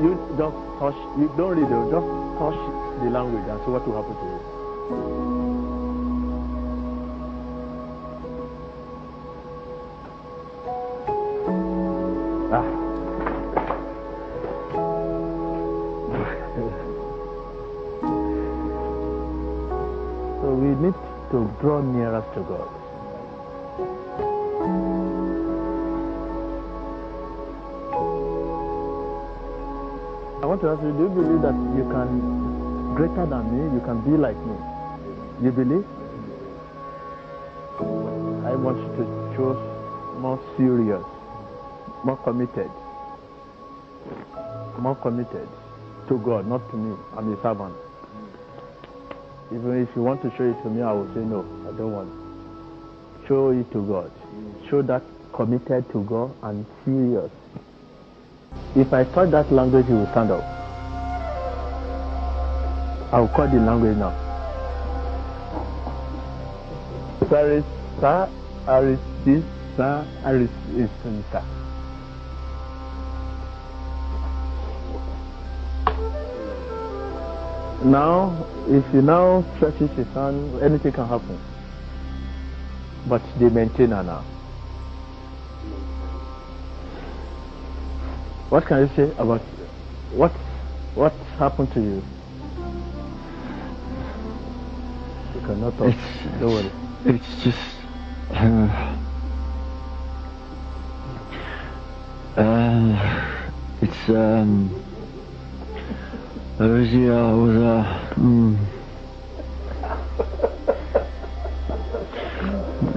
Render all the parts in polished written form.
You just touch, you don't read it, just touch the language and see what will happen to you. So we need to draw nearer to God. I want to ask you, do you believe that you can, greater than me, you can be like me? You believe? I want you to choose more serious, more committed to God, not to me. I'm a servant. Even if you want to show it to me, I will say no, I don't want. Show it to God. Show that committed to God and serious. If I touch that language, he will stand up. I will call the language now. Sarisa, Arisisa, Arisisa. Now, if you now stretch his hand, anything can happen. But they maintain her now. What can you say about what happened to you? You cannot talk. Don't worry. It's just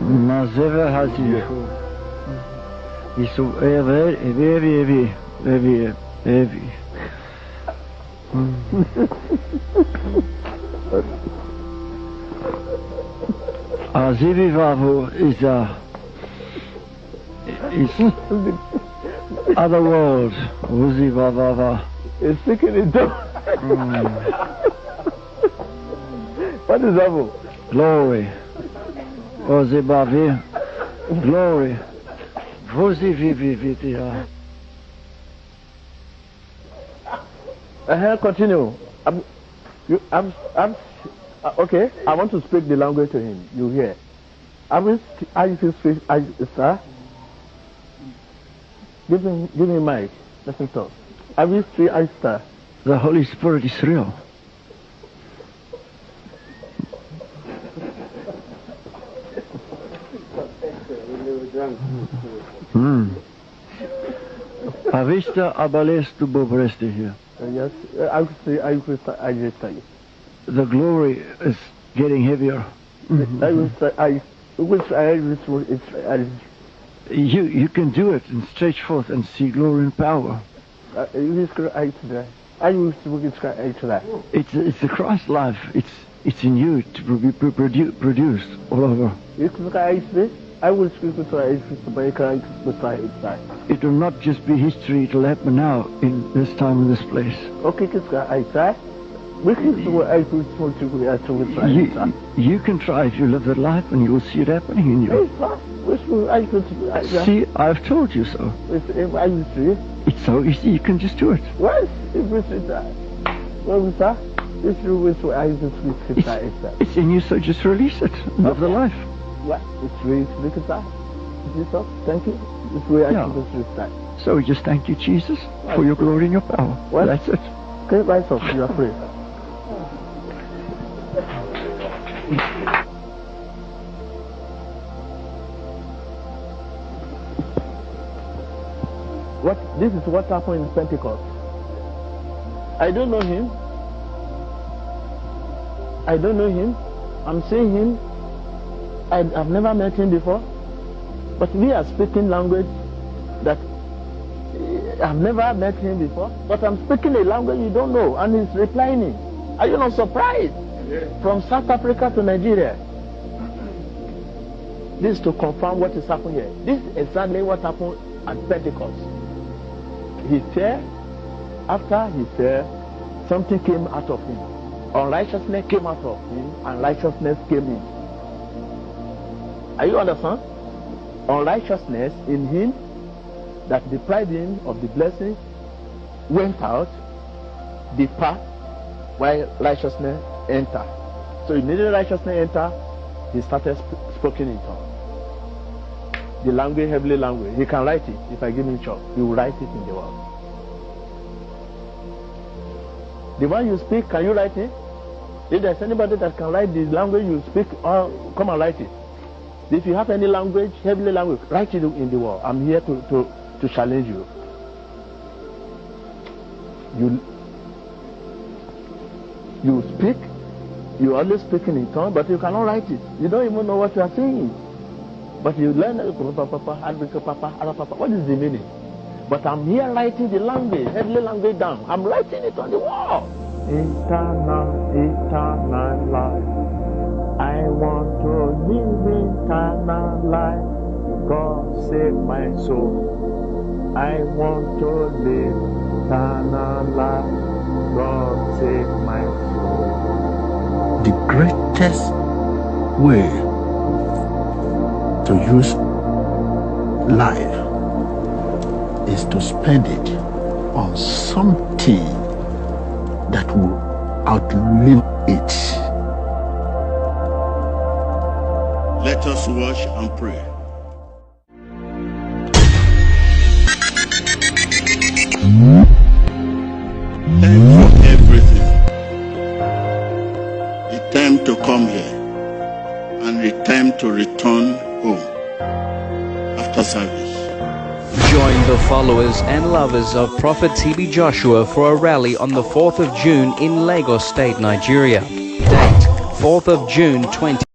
Nazeve Hazi. Isso é very. Azivi Vavo is other world. Uzi Vava. It's speaking in tongues. What is Vavo? Glory. Uzi Bavi. Glory. Vuzi Vivitia. Continue. Okay, I want to speak the language to him. You hear? I speak, sir. Give me mic. Let him talk. I will speak, sir. The Holy Spirit is real. Avista abalestu bobresti here. Yes, I will just tell you. The glory is getting heavier. You can do it and stretch forth and see glory and power. It's the Christ life. It's in you to be produced all over. I will speak with It will not just be history. It will happen now in this time in this place. Okay, you can try if you live that life and you will see it happening in you. See, I've told you so. It's so easy, you can just do it. It's in you, so just release it. Love the life. Thank you. So we just thank you, Jesus, for your glory and your power. That's it. Okay, rise up, you are free. This is what happened in Pentecost. I don't know him. I'm seeing him. I've never met him before. But we are speaking language that I've never met him before. But I'm speaking a language you don't know, and he's replying. Are you not surprised? Yes. From South Africa to Nigeria. This is to confirm what is happening here. This is exactly what happened at Pentecost. He said, after he said, something came out of him. Unrighteousness came out of him, and righteousness came in. Are you understand? Unrighteousness in him that deprived him of the blessing, went out, depart, while righteousness enter. So immediately righteousness enter, he started speaking in tongues. The language, heavenly language. He can write it. If I give him chalk, he will write it in the world. The one you speak, can you write it? If there's anybody that can write the language you speak, come and write it. If you have any language, heavenly language, write it in the world. I'm here to challenge you. You speak, you always speaking in tongues, but you cannot write it. You don't even know what you are saying. But you learn, what is the meaning? But I'm here writing the language, heavenly language down. I'm writing it on the wall. Eternal, eternal life. I want to live eternal life. God save my soul. I want to live eternal life. God save my soul. The greatest way to use life is to spend it on something that will outlive it. Let us watch and pray. Thank you for everything. The time to come here and the time to return home after service. Join the followers and lovers of Prophet TB Joshua for a rally on the 4th of June in Lagos State, Nigeria. Date 4th of June 2020.